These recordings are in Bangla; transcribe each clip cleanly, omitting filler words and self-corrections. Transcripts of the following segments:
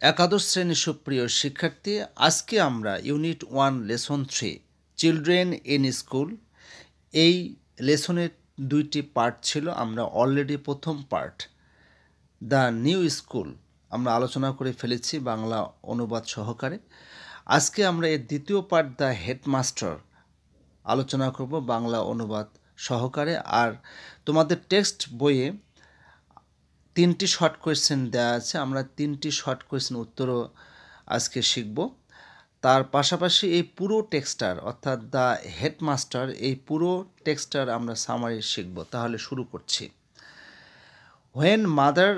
একাদশ শ্রেণীর সুপ্রিয় শিক্ষার্থী, আজকে আমরা unit 1 lesson 3 children in school এই লেসনের দুইটি পার্ট ছিল। আমরা অলরেডি প্রথম পার্ট দ্য নিউ স্কুল আমরা আলোচনা করে ফেলেছি বাংলা অনুবাদ সহকারে। আজকে আমরা এর দ্বিতীয় পার্ট দ্য হেডমাস্টার আলোচনা করব বাংলা অনুবাদ সহকারে। আর তোমাদের টেক্সট বইয়ে 3টি শর্ট কোয়েশ্চেন দেওয়া আছে, আমরা 3টি শর্ট কোয়েশ্চেন উত্তরও আজকে শিখব। তার পাশাপাশি এই পুরো টেক্সটার অর্থাৎ দ্য হেডমাস্টার এই পুরো টেক্সটার আমরা সামারি শিখব। তাহলে শুরু করছি। When mother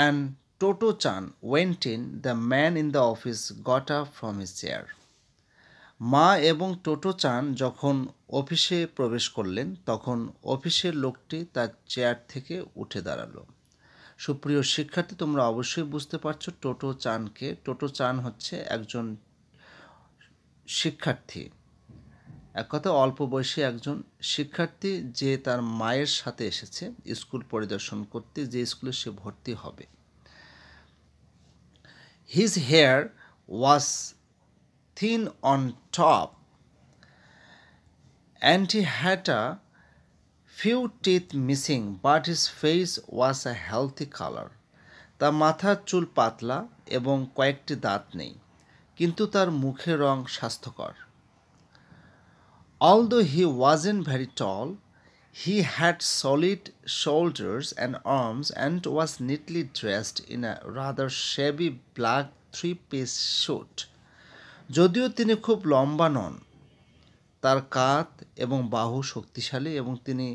and Toto Chan went in, the man in the office got up from his chair. মা এবং টোটো চান যখন অফিসে প্রবেশ করলেন তখন অফিসের লোকটি তার চেয়ার থেকে উঠে দাঁড়ালো। সুপ্রিয় শিক্ষার্থী, তোমরা অবশ্যই বুঝতে পারছো টোটো চানকে। টোটো চান হচ্ছে একজন শিক্ষার্থী, এক কথা অল্প বয়সী একজন শিক্ষার্থী যে তার মায়ের সাথে এসেছে স্কুল পরিদর্শন করতে, যে স্কুলে সে ভর্তি হবে। His hair was thin on top and he had a few teeth missing, but his face was a healthy color. তার মাথার চুল পাতলা এবং কয়েকটি দাঁত নেই, কিন্তু তার মুখের রং স্বাস্থ্যকর। Although he wasn't very tall, he had solid shoulders and arms and was neatly dressed in a rather shabby black three-piece suit. যদিও তিনি খুব লম্বা নন, তার কাঁধ এবং বাহু শক্তিশালী এবং তিনি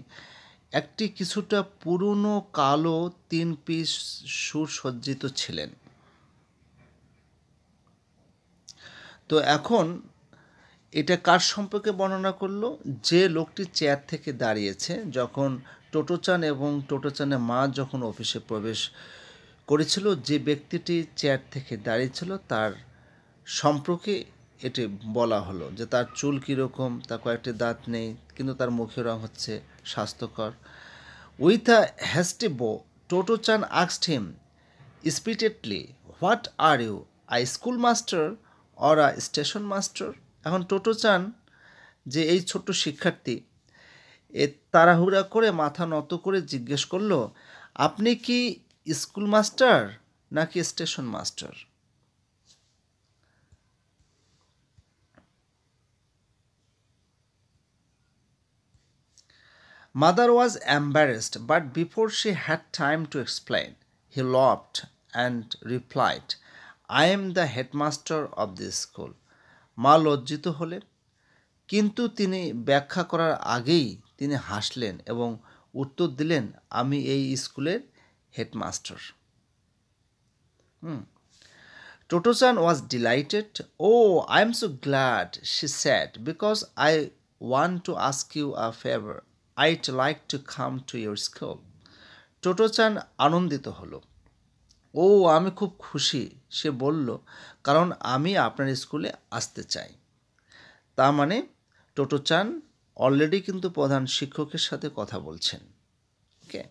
একটি কিছুটা পুরনো কালো 3 পিস স্যুট সজ্জিত ছিলেন। তো এখন এটা কার সম্পর্কে বর্ণনা করলো? যে লোকটি চেয়ার থেকে দাঁড়িয়েছে যখন টোটো চান এবং টোটো চানের মা যখন অফিসে প্রবেশ করেছিল, যে ব্যক্তিটি চেয়ার থেকে দাঁড়িয়েছিল তার সম্পর্কে এটি বলা হলো যে তার চুল কীরকম, তার কয়েকটি দাঁত নেই, কিন্তু তার মুখের রং হচ্ছে স্বাস্থ্যকর। With a hasty bow, Totto chan asked him spiritedly, what are you, a school master or a station master? এখন টোটো চান যে এই ছোট্ট শিক্ষার্থী তাড়াহুড়া করে মাথা নত করে জিজ্ঞেস করলো, আপনি কি স্কুল মাস্টার নাকি station master? Mother was embarrassed, but before she had time to explain, he laughed and replied, I am the headmaster of this school. মা লজ্জিত হলেন, কিন্তু তিনি ব্যাখ্যা করার আগেই তিনি হাসলেন এবং উত্তর দিলেন, আমি এই স্কুলের headmaster. Toto Chan was delighted. Oh, I am so glad, she said, because I want to ask you a favor. I'd like to come to your school. টোটো চান আনন্দিত হলো। ও, আমি খুব খুশি, সে বলল, কারণ আমি আপনার স্কুলে আসতে চাই। তা মানে টোটো চান অলরেডি কিন্তু প্রধান শিক্ষকের সাথে কথা বলছেন। ওকে,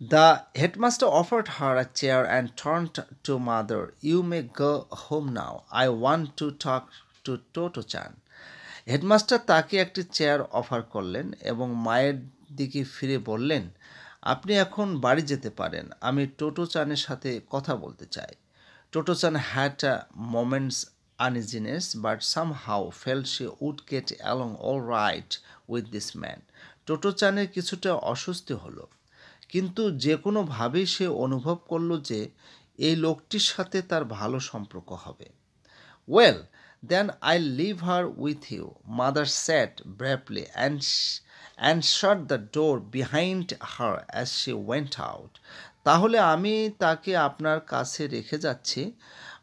The headmaster offered her a chair and turned to mother. You may go home now. I want to talk to Toto Chan. Headmaster তাকে একটি চেয়ার অফার করলেন এবং মায়ের দিকে ফিরে বললেন, আপনি এখন বাড়ি যেতে পারেন, আমি টোটো চানের সাথে কথা বলতে চাই। টোটো চান had a moment's uneasiness but somehow felt she would get along all right with this man. টোটো চানের কিছুটা অস্বস্তি হলো, কিন্তু যে কোনোভাবেই সে অনুভব করল যে এই লোকটির সাথে তার ভালো সম্পর্ক হবে। Well, then I'll leave her with you, mother said bravely and shut the door behind her as she went out. তাহলে আমি তাকে আপনার কাছে রেখে যাচ্ছি,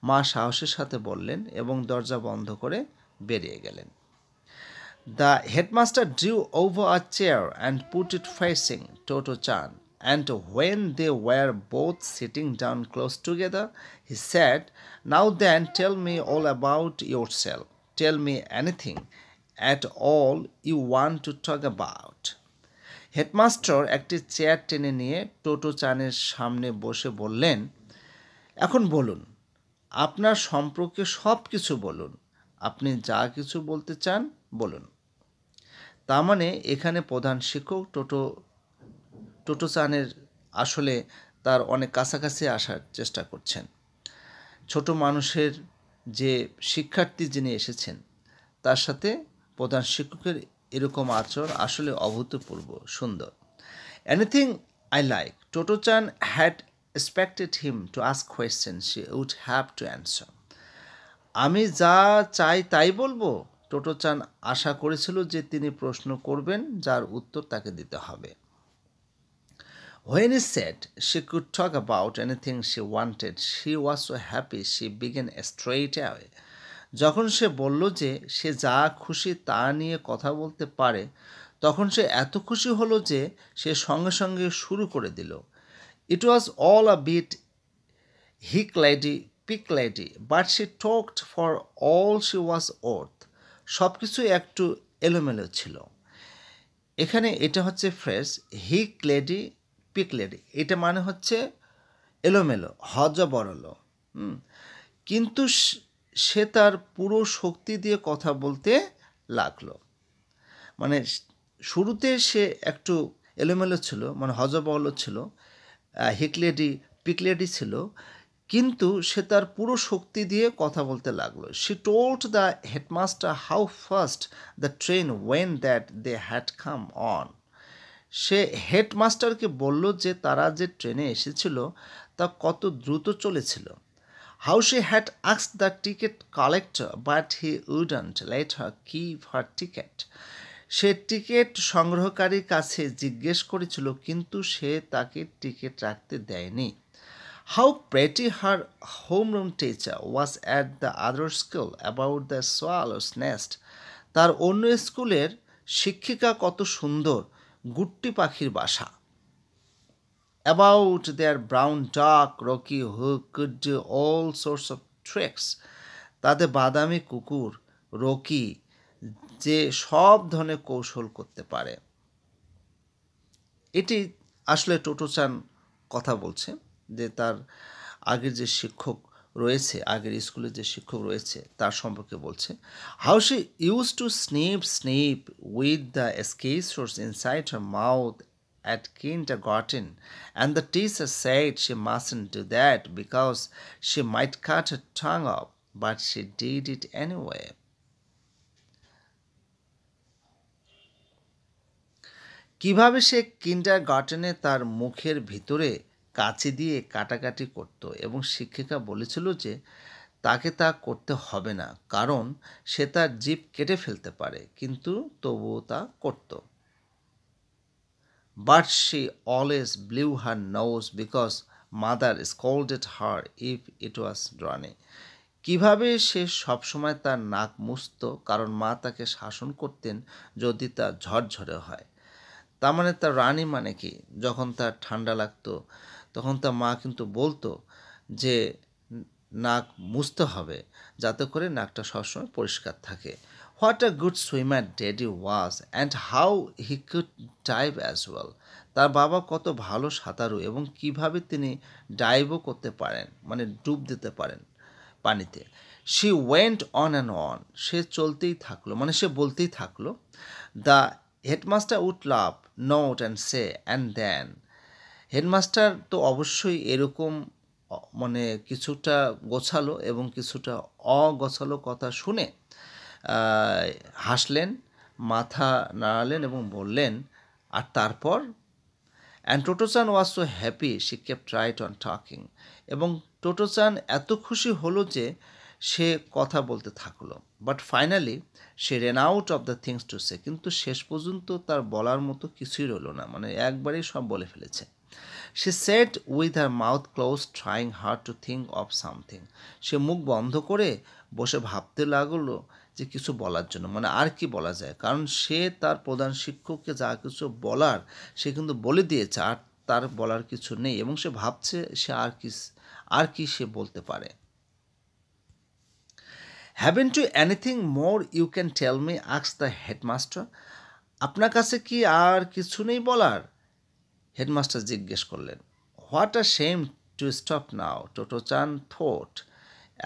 মা সাহসের সাথে বললেন এবং দরজা বন্ধ করে বেরিয়ে গেলেন। The headmaster drew over a chair and put it facing Toto Chan. And when they were both sitting down close together, he said, Now then, tell me all about yourself. Tell me anything at all you want to talk about. Headmaster একটি চেয়ার টেনে নিয়ে টোটো চানের সামনে বসে বললেন, এখন বলুন, আপনার সম্পর্কে সব কিছু বলুন, আপনি যা কিছু বলতে চান বলুন। তার মানে এখানে প্রধান শিক্ষক টোটো চানের আসলে তার অনেক কাছাকাছি আসার চেষ্টা করছেন। ছোট মানুষের যে শিক্ষার্থী যিনি এসেছেন তার সাথে প্রধান শিক্ষকের এরকম আচরণ আসলে অভূতপূর্ব সুন্দর। এনিথিং আই লাইক, টোটো চান had expected him to ask questions she would have to answer. আমি যা চাই তাই বলবো? টোটো চান আশা করেছিল যে তিনি প্রশ্ন করবেন যার উত্তর তাকে দিতে হবে। When he said she could talk about anything she wanted, she was so happy she began straight away. যখন সে বলল যে সে যা খুশি তা নিয়ে কথা বলতে পারে, তখন সে এত খুশি হলো যে সে সঙ্গে সঙ্গে শুরু করে দিল। It was all a bit hick-lady, but she talked for all she was worth. সব কিছু একটু এলোমেলো ছিল। এখানে এটা হচ্ছে phrase hick lady pick lady, এটা মানে হচ্ছে এলোমেলো হজবরল। কিন্তু সে তার পুরো শক্তি দিয়ে কথা বলতে লাগলো। মানে শুরুতে সে একটু এলোমেলো ছিল, মানে হজবরল ছিল, হিকলেডি পিকলেডি ছিল, কিন্তু সে তার পুরো শক্তি দিয়ে কথা বলতে লাগলো। She told the headmaster how fast the train went that they had come on. সে হেডমাস্টারকে বলল যে তারা যে ট্রেনে এসেছিল তা কত দ্রুত চলেছিল। How she had asked the ticket collector but he wouldn't let her keep her ticket. সে টিকিট সংগ্রহকারীর কাছে জিজ্ঞেস করেছিল কিন্তু সে তাকে টিকিট রাখতে দেয়নি। How pretty her homeroom teacher was at the other school about the swallow's nest. তার অন্য স্কুলের শিক্ষিকা কত সুন্দর গুট্টি পাখির বাসা। About their brown dog Rocky who could do all sorts of tricks. তাদের বাদামি কুকুর রকি যে সব ধরনের কৌশল করতে পারে। এটি আসলে টোটো চান কথা বলছে যে তার আগের যে শিক্ষক রয়েছে, আগের স্কুলের যে শিক্ষক রয়েছে তার সম্পর্কে বলছে। How she use to snip with the sketchers inside her mouth at kindergarten, and the teacher said she mustn't do that because she might cut her tongue off, but she did it anyway. কিভাবে সে কিন্ডারগার্টেনে তার মুখের ভিতরে কাঁচি দিয়ে কাটাকাটি করত এবং শিক্ষিকা বলেছিল যে তাকে তা করতে হবে না কারণ সে তার জিভ কেটে ফেলতে পারে, কিন্তু তবুও তা করত। But she always blew her nose because mother scolded her if it was runny. কিভাবে সে সবসময় তার নাক মুছত কারণ মা তাকে শাসন করতেন যদি তা ঝরঝরে হয়। তার মানে তার রানী মানে কি, যখন তার ঠান্ডা লাগতো তখন তার মা কিন্তু বলতো যে নাক মুছতে হবে যাতে করে নাকটা সবসময় পরিষ্কার থাকে। What a good swimmer daddy was and how he could dive as well. তার বাবা কত ভালো সাঁতারু এবং কিভাবে তিনি ডাইভও করতে পারেন, মানে ডুব দিতে পারেন পানিতে। She went on and on, সে চলতেই থাকলো, মানে সে বলতেই থাকলো। The headmaster would love note and say and then. Headmaster তো অবশ্যই এরকম মানে কিছুটা গোছালো এবং কিছুটা অগোছালো কথা শুনে হাসলেন, মাথা নাড়ালেন এবং বললেন, আর তারপর and টোটোচান was so happy she kept right on talking. এবং টোটোচান এত খুশি হলো যে সে কথা বলতে থাকলো। But finally she ran out of the things to say, কিন্তু শেষ পর্যন্ত তার বলার মতো কিছুই রইল না, মানে একবারেই সব বলে ফেলেছে। She sat with her mouth closed, trying hard to think of something. সে মুখ বন্ধ করে বসে ভাবতে লাগলো যে কিছু বলার জন্য, মানে আর কি বলা যায়, কারণ সে তার প্রধান শিক্ষককে যা কিছু বলার সে কিন্তু বলে দিয়েছে, আর তার বলার কিছু নেই এবং সে ভাবছে সে আর কি সে বলতে পারে। Haven't you anything more you can tell me? asked the headmaster. আপনার কাছে কি আর কিছু নেই বলার? হেডমাস্টার জিজ্ঞেস করলেন। What a shame to stop now, Totto chan thought.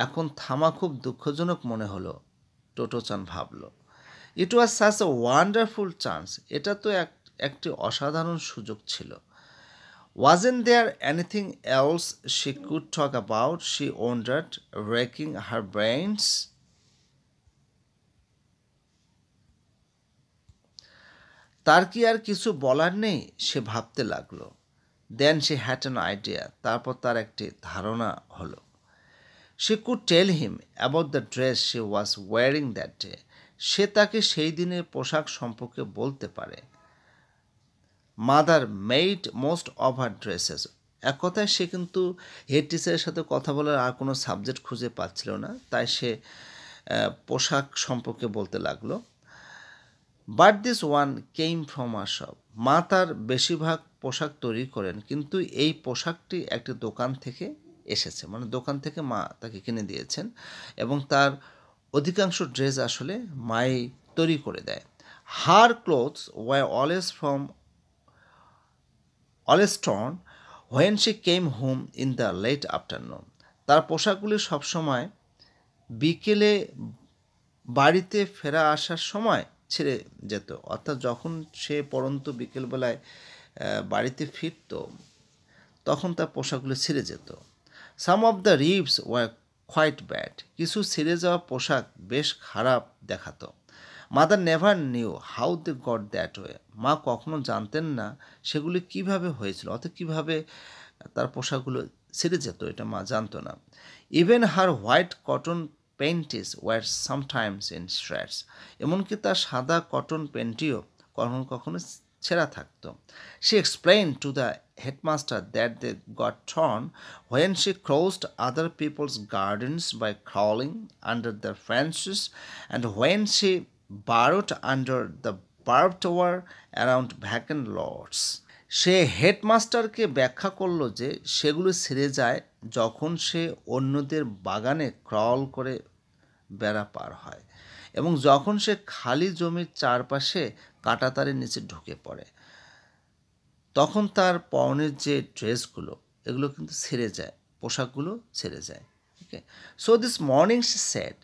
এখন থামা খুব দুঃখজনক মনে হলো, টোটোচান ভাবল। It was such a wonderful chance, এটা তো একটি অসাধারণ সুযোগ ছিল। Wasn't there anything else she could talk about? She wondered, racking her brains. তার কি আর কিছু বলার নেই? সে ভাবতে লাগলো। দেন she had an idea. তারপর তার একটি ধারণা হলো। She could tell him about the dress she was wearing that day. সে তাকে সেই দিনের পোশাক সম্পর্কে বলতে পারে। Mother made most of her dresses. এক কথায় সে কিন্তু হেড টিচারের সাথে কথা বলার আর কোনো সাবজেক্ট খুঁজে পাচ্ছিল না, তাই সে পোশাক সম্পর্কে বলতে লাগলো। But this one came from a shop. মা তার বেশিরভাগ পোশাক তৈরি করেন, কিন্তু এই পোশাকটি একটি দোকান থেকে এসেছে, মানে দোকান থেকে মা তাকে কিনে দিয়েছেন, এবং তার অধিকাংশ ড্রেস আসলে মাই তৈরি করে দেয়। Her clothes were always from Alston when she came home in the late afternoon. তার পোশাকগুলি সবসময় বিকেলে বাড়িতে ফেরা আসার সময় ছেড়ে যেত, অর্থাৎ যখন সে পরন্ত বিকেলবেলায় বাড়িতে ফিরত তখন তার পোশাকগুলো ছিঁড়ে যেত। Some of the rips were quite bad. কিছু ছিঁড়ে যাওয়া পোশাক বেশ খারাপ দেখাতো। Mother never knew how they got that way. মা কখনো জানতেন না সেগুলি কিভাবে হয়েছিল, অর্থাৎ কীভাবে তার পোশাকগুলো ছিঁড়ে যেত, এটা মা জানতো না। Even her white cotton panties were sometimes in shreds. এমনকি তার সাদা কটন প্যান্টিও কখনো কখনো ছেঁড়া থাকতো। She explain to the headmaster that they got torn when she crossed other people's gardens by crawling under their fences, and when she burrowed under the barbed wire around vacant lots. সে হেডমাস্টারকে ব্যাখ্যা করল যে সেগুলো ছিঁড়ে যায় যখন সে অন্যদের বাগানে ক্রল করে বেড়া পার হয়, এবং যখন সে খালি জমির চারপাশে কাঁটাতারের নিচে ঢুকে পড়ে, তখন তার পরনের যে ড্রেসগুলো এগুলো কিন্তু ছিঁড়ে যায়, পোশাকগুলো ছিঁড়ে যায়। Okay, so this morning she said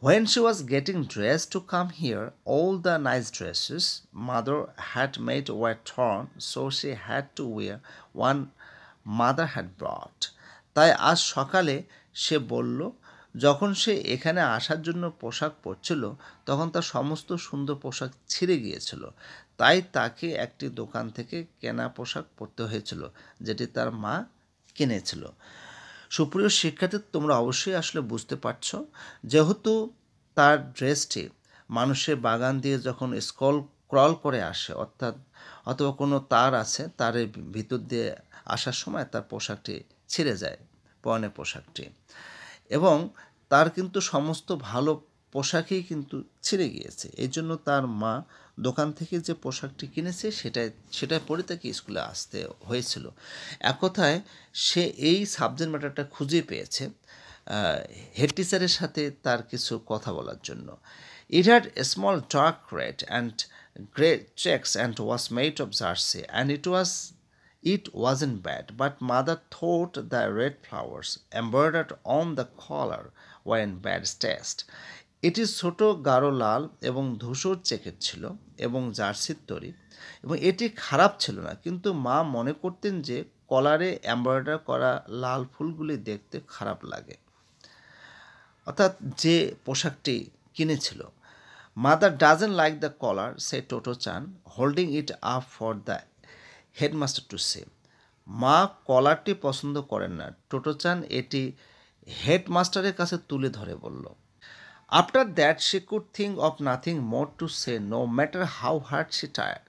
when she was getting dressed to come here, all the nice dresses mother had made were torn, so she had to wear one mother had brought. তাই আজ সকালে সে বলল, যখন সে এখানে আসার জন্য পোশাক পরছিল তখন তার সমস্ত সুন্দর পোশাক ছিঁড়ে গিয়েছিল, তাই তাকে একটি দোকান থেকে কেনা পোশাক পরতে হয়েছিল যেটি তার মা কিনেছিল। সুপ্রিয় শিক্ষার্থী, তোমরা অবশ্যই আসলে বুঝতে পারছো, যেহেতু তার ড্রেসটি মানুষের বাগান দিয়ে যখন ক্রল করে আসে, অর্থাৎ অথবা কোনো তার আছে, তারের ভিতর দিয়ে আসার সময় তার পোশাকটি ছিঁড়ে যায়, পরনের পোশাকটি, এবং তার কিন্তু সমস্ত ভালো পোশাকই কিন্তু ছিঁড়ে গিয়েছে। এই জন্য তার মা দোকান থেকে যে পোশাকটি কিনেছে সেটাই পরে তাকে স্কুলে আসতে হয়েছিল। এক কথায় সে এই সাবজেক্ট ম্যাটারটা খুঁজে পেয়েছে হেড টিচারের সাথে তার কিছু কথা বলার জন্য। It had a small dark red and grey checks and was made of jersey and it wasn't bad, but mother thought the red flowers embroidered on the collar were in bad taste. এটি ছোট গাঢ় লাল এবং ধূসর চেকের ছিল এবং জার্সির তৈরি, এবং এটি খারাপ ছিল না, কিন্তু মা মনে করতেন যে কলারে এমব্রয়ডারি করা লাল ফুলগুলি দেখতে খারাপ লাগে, অর্থাৎ যে পোশাকটি কিনেছিল। মাদার ডাজেন্ট লাইক দ্য কলার, সে টোটো চান, holding it up for the headmaster to say. মা কলারটি পছন্দ করেন না, টোটো চান এটি হেডমাস্টারের কাছে তুলে ধরে বলল। After that she could think of nothing more to say, no matter how hard she tried.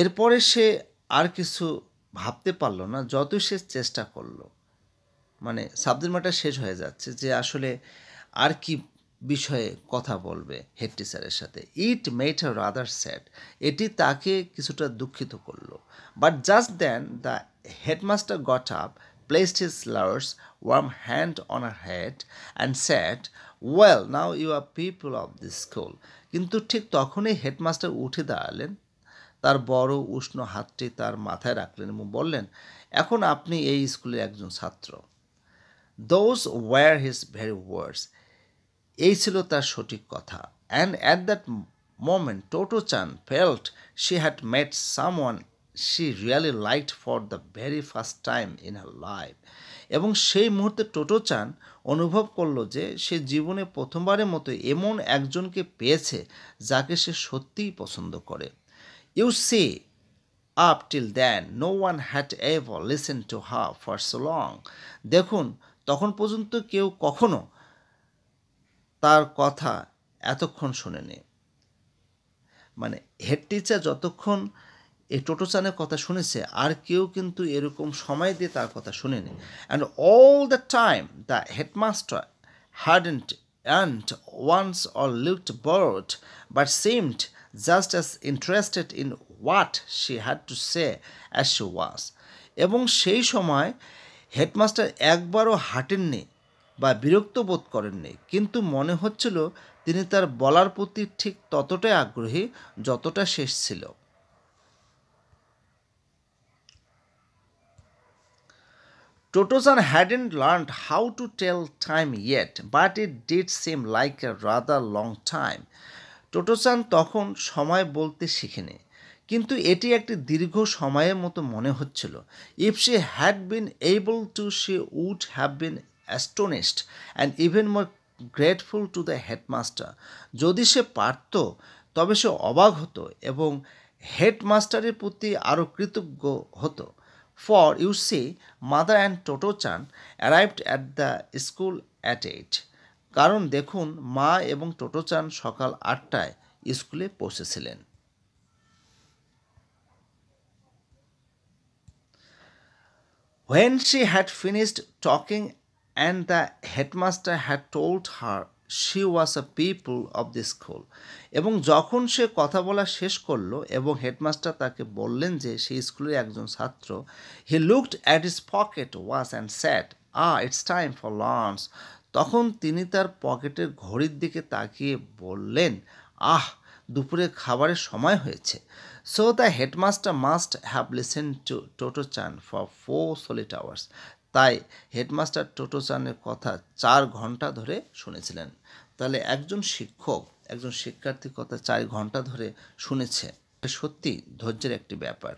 এরপরে সে আর কিছু ভাবতে পারল না, যতই সে চেষ্টা করলো। মানে সাবজেক্ট ম্যাটার শেষ হয়ে যাচ্ছে, যে আসলে আর কি বিষয়ে কথা বলবে হেড টিচারের সাথে। It made her rather sad, এটি তাকে কিছুটা দুঃখিত করলো। But just then the headmaster got up, placed his large warm hand on her head and sad, well now you are people of this school. কিন্তু ঠিক তখনই হেডমাস্টার উঠে দাঁড়ালেন, তার বড় উষ্ণ হাতটি তার মাথায় রাখলেন এবং বললেন, এখন আপনি এই স্কুলের একজন ছাত্র। দোজ ওয়ার হিজ ভেরি ওয়ার্ডস। এই ছিল তার সঠিক কথা। অ্যান্ড অ্যাট দ্যাট মোমেন্ট টোটো চান felt she had mate someone she really liked for the very first time in her life. এবং সেই মুহূর্তে টোটো চান অনুভব করলো যে সে জীবনে প্রথমবারের মতো এমন একজনকে পেয়েছে যাকে সে সত্যিই পছন্দ করে। You see, up till then no one had ever listen to her for so long. দেখুন, তখন পর্যন্ত কেউ কখনো তার কথা এতক্ষণ শোনেনি। মানে হেড টিচার যতক্ষণ এই টোটোচানের কথা শুনেছে, আর কেউ কিন্তু এরকম সময় দিয়ে তার কথা শুনেনি। And all the time the headmaster hadn't earned once or looked bored, but seemed just as interested in what she had to say as she was. এবং সেই সময় হেডমাস্টার একবারও হাঁটেননি বা বিরক্ত বোধ করেননি, কিন্তু মনে হচ্ছিল তিনি তার বলার প্রতি ঠিক ততটাই আগ্রহী যতটা শেষ ছিল। Totosan hadn't learned how to tell time yet, but it did seem like a rather long time. টোটোসান তখন সময় বলতে শিখেনি, কিন্তু এটি একটি দীর্ঘ সময়ের মতো মনে হচ্ছিল। If she had been able to she would have been astonished and even more grateful to the headmaster. যদি সে পারত তবে সে অবাক হতো এবং হেডমাস্টারের প্রতি আরও কৃতজ্ঞ হতো। For you see, Mother and Toto-chan arrived at the school at 8. কারণ দেখুন, মা এবং টোটোচান সকাল 8টায় স্কুলে পৌঁছেছিলেন। When she had finished talking and the headmaster had told her she was a pupil of the school, এবং যখন সে কথা বলা শেষ করলো এবং হেডমাস্টার তাকে বললেন যে সে স্কুলের একজন ছাত্র, he looked at his pocket watch and said, it's time for lunch. তখন তিনি তার পকেটের ঘড়ির দিকে তাকিয়ে বললেন, দুপুরে খাবারের সময় হয়েছে। So the headmaster must have listened to Toto-chan for 4 solid hours. তাই হেডমাস্টার টোটোচানের কথা 4 ঘন্টা ধরে শুনেছিলেন। তাহলে একজন শিক্ষক একজন শিক্ষার্থীর কথা 4 ঘন্টা ধরে শুনেছে, সত্যি ধৈর্যের একটি ব্যাপার।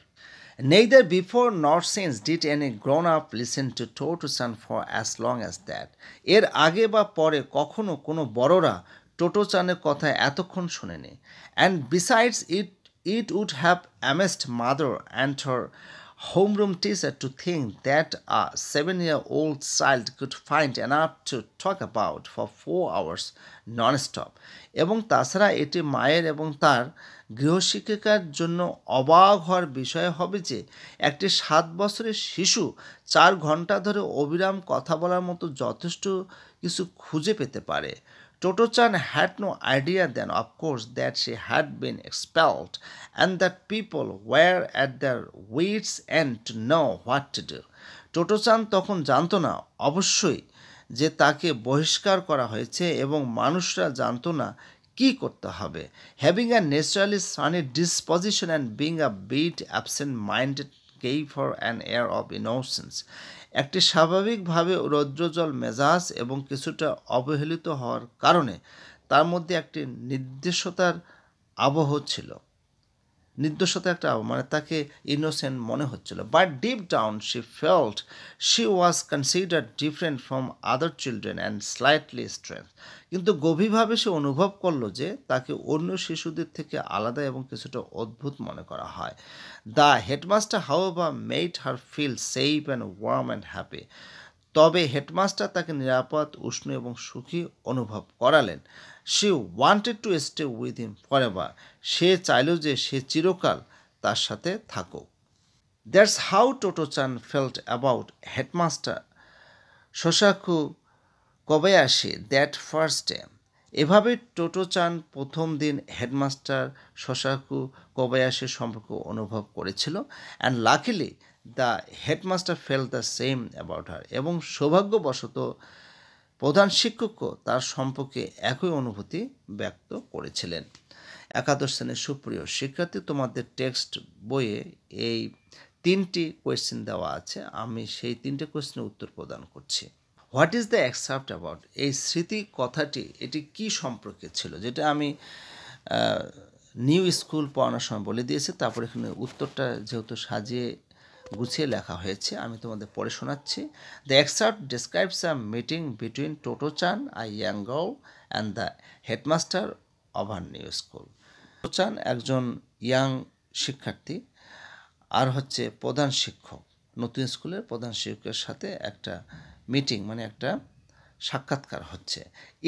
Neither before nor since did any grown-up listen to Toto-chan for as long as that. এর আগে বা পরে কখনো কোনো বড়রা টোটোচানের কথা এতক্ষণ শোনেনি। And besides, it would have amazed Mother and her homeroom teacher to think that a 7-year-old child could find enough to talk about for 4 hours non-stop. এবং তাছাড়া এটি মায়ের এবং তার গৃহশিক্ষিকার জন্য অবাক হওয়ার বিষয় হবে যে একটি 7 বছরের শিশু 4 ঘন্টা ধরে অবিরাম কথা বলার মতো যথেষ্ট কিছু খুঁজে পেতে পারে। Toto-chan had no idea then, of course, that she had been expelled and that people were at their wits' end to know what to do. Toto-chan তখন জানতো না অবশ্যই যে তাকে বহিষ্কার করা হয়েছে এবং মানুষরা জানতো না কি করতে হবে। Having a naturally sunny disposition and being a bit absent-minded gave her an air of innocence. একটি স্বাভাবিকভাবে রৌদ্রোজ্জ্বল মেজাজ এবং কিছুটা অবহেলিত হওয়ার কারণে তার মধ্যে একটি নির্দোষতার আবহ ছিল। নির্দোষতা একটা মানে তাকে ইনোসেন্ট মনে হচ্ছিল। But deep down she felt she was considered different from other children and slightly strange. কিন্তু গভীরভাবে সে অনুভব করলো যে তাকে অন্য শিশুদের থেকে আলাদা এবং কিছুটা অদ্ভুত মনে করা হয়। The headmaster however made her feel safe and warm and happy. তবে হেডমাস্টার তাকে নিরাপদ, উষ্ণ এবং সুখী অনুভব করালেন। She wanted to stay with him forever. সে চাইল যে সে চিরকাল তার সাথে থাকুক। That's how Totto chan felt about headmaster Sosaku Kobayashi that first day. এভাবে টোটো-চান প্রথম দিন হেডমাস্টার শোসাকু কোবায়াশির সম্পর্ক অনুভব করেছিল। And luckily the headmaster fail the same about her. এবং সৌভাগ্যবশত প্রধান শিক্ষকও তার সম্পর্কে একই অনুভূতি ব্যক্ত করেছিলেন। একাদশ শ্রেণীর সুপ্রিয় শিক্ষার্থী, তোমাদের টেক্সট বইয়ে এই 3টি কোয়েশ্চেন দেওয়া আছে। আমি সেই 3টে কোয়েশ্চেনের উত্তর প্রদান করছি। What is the excerpt about? এই স্মৃতি কথাটি এটি কি সম্পর্কে ছিল, যেটা আমি নিউ স্কুল পড়ানোর সময় বলে দিয়েছি। তারপর এখানে উত্তরটা যেহেতু সাজিয়ে গুছিয়ে লেখা হয়েছে, আমি তোমাদের পড়ে শোনাচ্ছি। The excerpt describes a meeting between Totto chan, a young girl, and the headmaster of our new school. Totto chan একজন ইয়াং শিক্ষার্থী, আর হচ্ছে প্রধান শিক্ষক, নতুন স্কুলের প্রধান শিক্ষকের সাথে একটা মিটিং মানে একটা সাক্ষাৎকার হচ্ছে।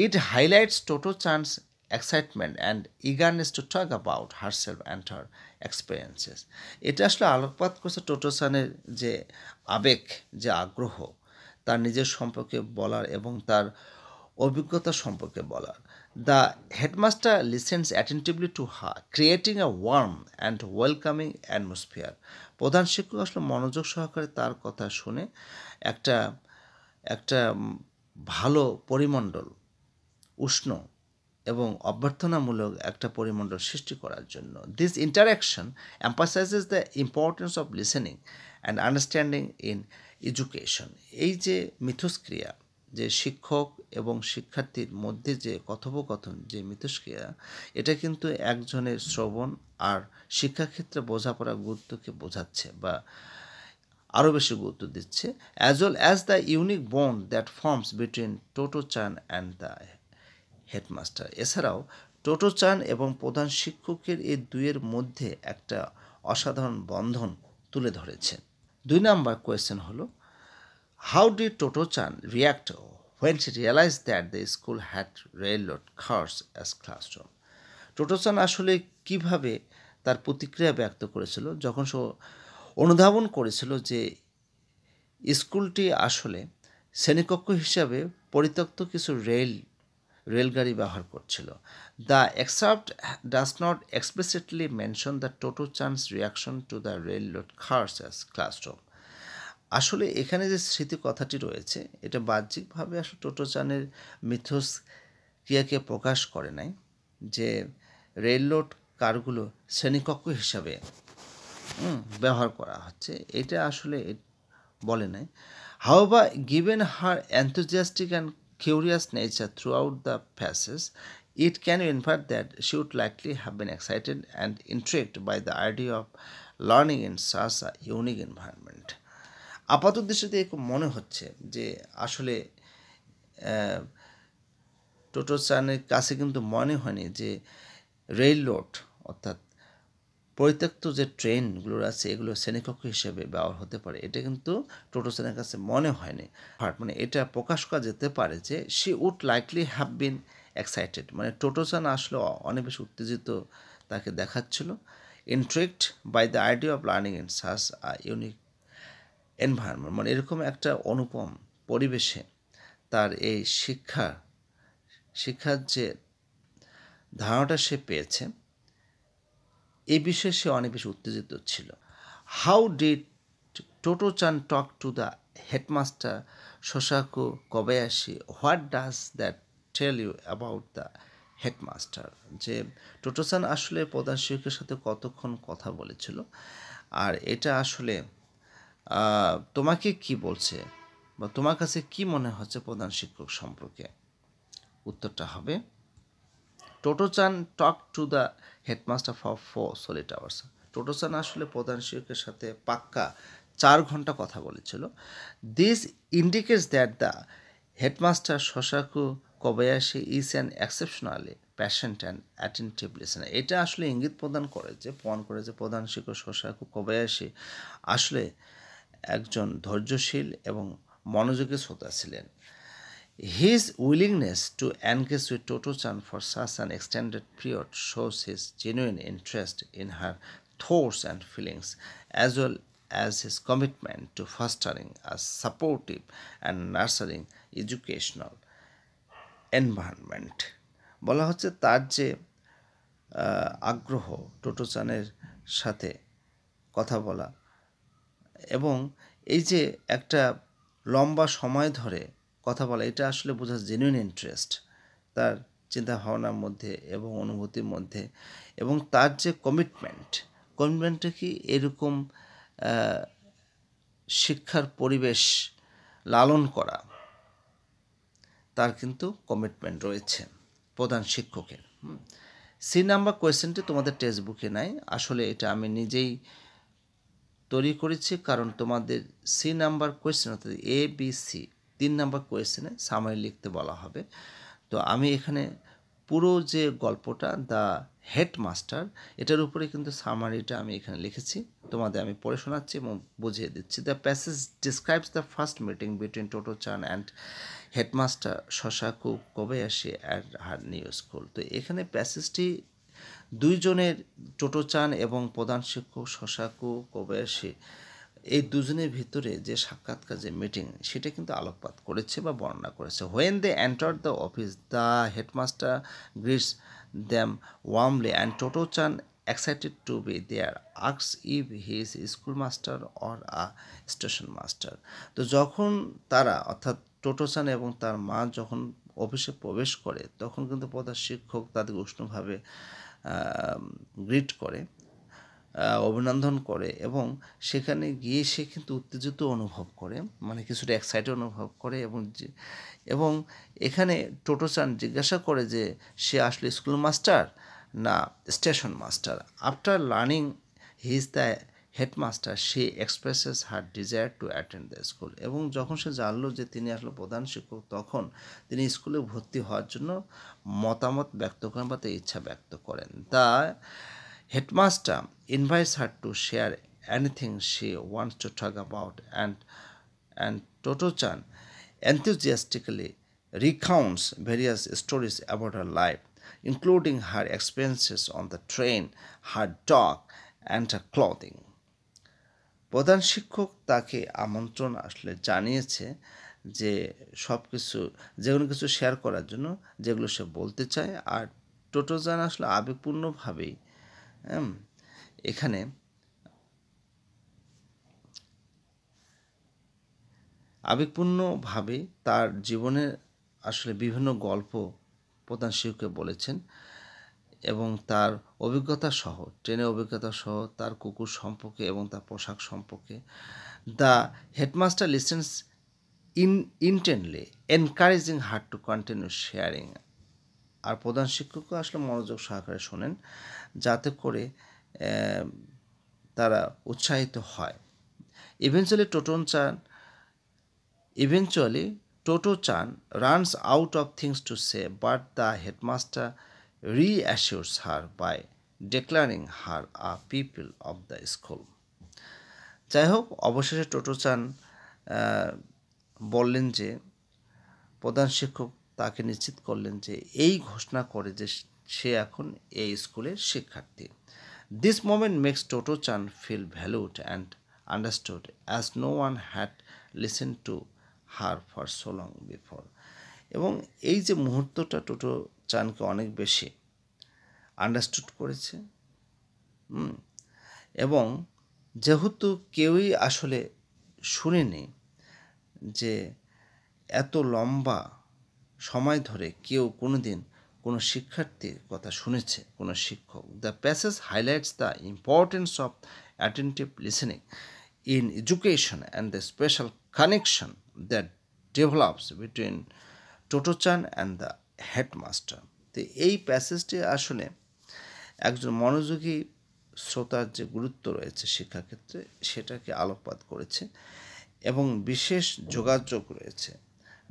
It highlights Totto chan's excitement and eagerness to talk about herself and her experiences. এটা আসলে আলোকপাত করছে টোটো চানের যে আবেগ, যে আগ্রহ তার নিজের সম্পর্কে বলার এবং তার অভিজ্ঞতা সম্পর্কে বলার। The headmaster listens attentively to her, creating a warm and welcoming atmosphere. প্রধান শিক্ষক আসলে মনোযোগ সহকারে তার কথা শুনে একটা একটা ভালো পরিমণ্ডল, উষ্ণ এবং অভ্যর্থনামূলক একটা পরিমণ্ডল সৃষ্টি করার জন্য। This interaction এম্পাসাইজেস the importance of listening and understanding in education. এই যে মিথস্ক্রিয়া, যে শিক্ষক এবং শিক্ষার্থীর মধ্যে যে কথোপকথন, যে মিথস্ক্রিয়া, এটা কিন্তু একজনের শ্রবণ আর শিক্ষাক্ষেত্রে বোঝাপড়ার গুরুত্বকে বোঝাচ্ছে বা আরও বেশি গুরুত্ব দিচ্ছে। As well as the unique bond that forms between Totto chan and the headmaster. এছাড়াও টোটো চান এবং প্রধান শিক্ষকের এই দুইয়ের মধ্যে একটা অসাধারণ বন্ধন তুলে ধরেছেন। 2 নম্বর কোয়েশ্চেন হলো, হাউ ডিড টোটো চান react when she realized that the school had railroad cars as classroom? Toto chan আসলে কিভাবে তার প্রতিক্রিয়া ব্যক্ত করেছিল যখন সে অনুধাবন করেছিল যে স্কুলটি আসলে শ্রেণীকক্ষ হিসাবে পরিত্যক্ত কিছু রেলগাড়ি ব্যবহার করছিল। The excerpt does not explicitly mention the Totto chan's reaction to the railroad cars as classroom. আসলে এখানে যে স্মৃতি কথাটি রয়েছে, এটা বাহ্যিকভাবে আসলে টোটো চানের মিথস্ক্রিয়াকে প্রকাশ করে নাই যে রেলরোড কারগুলো শ্রেণীকক্ষ হিসাবে ব্যবহার করা হচ্ছে, এটা আসলে বলে নাই। However, given her enthusiastic and curious nature throughout the passage, it can be inferred that she would likely have been excited and intrigued by the idea of learning in such a unique environment. আপাত দৃষ্টিতে মনে হচ্ছে যে আসলে টোটো চানের কাছে কিন্তু মনে হয়নি যে রেল রোড অর্থাৎ পরিত্যক্ত যে ট্রেনগুলো আছে এগুলো শ্রেণীকক্ষ হিসেবে ব্যবহার হতে পারে, এটা কিন্তু টোটো চানের কাছে মনে হয়নি। মানে এটা প্রকাশ করা যেতে পারে যে she would likely have been excited, মানে টোটো চান আসলে অনেক বেশি উত্তেজিত তাকে দেখাচ্ছিল। Intrigued by the idea of learning in such a unique environment, মানে এরকম একটা অনুপম পরিবেশে তার এই শিক্ষার যে ধারণাটা সে পেয়েছে, এই বিষয়ে সে অনেক বেশি উত্তেজিত ছিল। How did Totto chan talk to the headmaster Sosaku Kobayashi? What does that tell you about the headmaster? যে টোটো চান আসলে প্রধান শিক্ষকের সাথে কতক্ষণ কথা বলেছিল, আর এটা আসলে তোমাকে কি বলছে বা তোমার কাছে কি মনে হচ্ছে প্রধান শিক্ষক সম্পর্কে? উত্তরটা হবে, টোটো chan talk to the headmaster for 4 solid hours. Toto chan আসলে প্রধান শিক্ষকের সাথে পাক্কা 4 ঘন্টা কথা বলেছিল। This indicates that the headmaster Sosaku Kobayashi is an exceptionally patient and attentive listener. এটা আসলে ইঙ্গিত প্রদান করে যে প্রধান শিক্ষক শোসাকু কোবায়াশি আসলে একজন ধৈর্যশীল এবং মনোযোগী শ্রোতা ছিলেন। His willingness to engage with Toto-chan for such an extended period shows his genuine interest in her thoughts and feelings, as well as his commitment to fostering a supportive and nurturing educational environment. বলা হচ্ছে তার যে আগ্রহ টোটো চানের সাথে কথা বলা এবং এই যে একটা লম্বা সময় ধরে কথা বলা, এটা আসলে বোঝা জেনুইন ইন্টারেস্ট তার চিন্তাভাবনার মধ্যে এবং অনুভূতির মধ্যে, এবং তার যে কমিটমেন্টটা কি এরকম শিক্ষার পরিবেশ লালন করা, তার কিন্তু কমিটমেন্ট রয়েছে প্রধান শিক্ষকের। সি নাম্বার কোয়েশ্চেনটি তোমাদের টেক্সট বুকে নাই, আসলে এটা আমি নিজেই তৈরি করেছি, কারণ তোমাদের সি নাম্বার কোয়েশ্চেন অর্থাৎ ABC 3 নাম্বার কোয়েশ্চেনে সামারি লিখতে বলা হবে। তো আমি এখানে পুরো যে গল্পটা দ্য হেডমাস্টার, এটার উপরে কিন্তু সামারিটা আমি এখানে লিখেছি, তোমাদের আমি পড়ে শোনাচ্ছি এবং বুঝিয়ে দিচ্ছি। The passage describes the first meeting between টোটো-চান and headmaster Sosaku Kobayashi at her new school. তো এখানে প্যাসেজটি দুইজনের, টোটো-চান এবং প্রধান শিক্ষক শশাকু কোবায়াশি, এই দুজনের ভিতরে যে সাক্ষাৎকার, যে মিটিং, সেটা কিন্তু আলোকপাত করেছে বা বর্ণনা করেছে। When they entered the office, the headmaster greets them warmly and Totto-chan, excited to be there, asks if he is a schoolmaster or a station master. তো যখন তারা, অর্থাৎ টোটো-চান এবং তার মা যখন অফিসে প্রবেশ করে, তখন কিন্তু প্রধান শিক্ষক তাদের উষ্ণভাবে গ্রিট করে, অভিনন্দন করে, এবং সেখানে গিয়ে সে কিন্তু উত্তেজিত অনুভব করে, মানে কিছুটা এক্সাইটেড অনুভব করে, এবং এখানে টোটো-চান জিজ্ঞাসা করে যে সে আসলে স্কুল মাস্টার না station master. After learning he is the headmaster, say expresses her desire to attend the school. এবং যখন সে জানলো যে তিনি আসলে প্রধান শিক্ষক, তখন তিনি স্কুলে ভর্তি হওয়ার জন্য মতামত ব্যক্ত করেন বা তার ইচ্ছা ব্যক্ত করেন। The headmaster invites her to share anything she wants to talk about, and Toto-chan enthusiastically recounts various stories about her life, including her experiences on the train, her dog, and her clothing. প্রধান শিক্ষক তাকে আমন্ত্রণ আসলে জানিয়েছে যে সব কিছু, যেগুলো কিছু শেয়ার করার জন্য, যেগুলো সে বলতে চায়। আর টোটো-চান আসলে আবেগপূর্ণভাবেই এখানে তার জীবনের আসলে বিভিন্ন গল্প প্রধান শিক্ষককে বলেছেন, এবং তার অভিজ্ঞতা সহ, ট্রেনের অভিজ্ঞতা সহ, তার কুকুর সম্পর্কে এবং তার পোশাক সম্পর্কে। The headmaster listens intently, encouraging her to continue sharing. আর প্রধান শিক্ষকও আসলে মনোযোগ সহকারে শোনেন, যাতে করে তারা উৎসাহিত হয়। Eventually, Toto-chan runs out of things to say, but the headmaster reassures her by declaring her a pupil of the school. যাই হোক, অবশেষে টোটো-চান বললেন যে, প্রধান শিক্ষক তাকে নিশ্চিত করলেন যে, এই ঘোষণা করে যে সে এখন এই স্কুলের শিক্ষার্থী। This moment makes Toto-chan feel valued and understood, as no one had listened to her for so long before. এবং এই যে মুহূর্তটা টোটো-চানকে অনেক বেশি আন্ডারস্টুড করেছে, এবং যেহেতু কেউই আসলে শুনেনি যে এত লম্বা সময় ধরে কেউ কোনোদিন কোনো শিক্ষার্থীর কথা শুনেছে, কোনো শিক্ষক। The passage highlights the importance of attentive listening in education and the special connection that develops between টোটো-চান and the headmaster. তো এই প্যাসেজটি আসলে একজন মনোযোগী শ্রোতার যে গুরুত্ব রয়েছে শিক্ষাক্ষেত্রে, সেটাকে আলোকপাত করেছে, এবং বিশেষ যোগাযোগ রয়েছে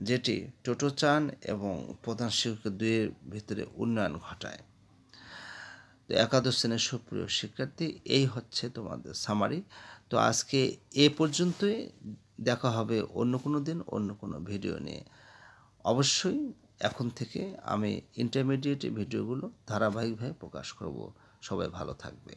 যেটি টোটো-চান এবং প্রধান শিক্ষক দুইয়ের ভিতরে উন্নয়ন ঘটায়। তো একাদশ শ্রেণীর সুপ্রিয় শিক্ষার্থী, এই হচ্ছে তোমাদের সামারি। তো আজকে এ পর্যন্তই, দেখা হবে অন্য কোনো দিন অন্য কোনো ভিডিও নিয়ে। অবশ্যই এখন থেকে আমি ইন্টারমিডিয়েট ভিডিওগুলো ধারাবাহিকভাবে প্রকাশ করব। সবাই ভালো থাকবে।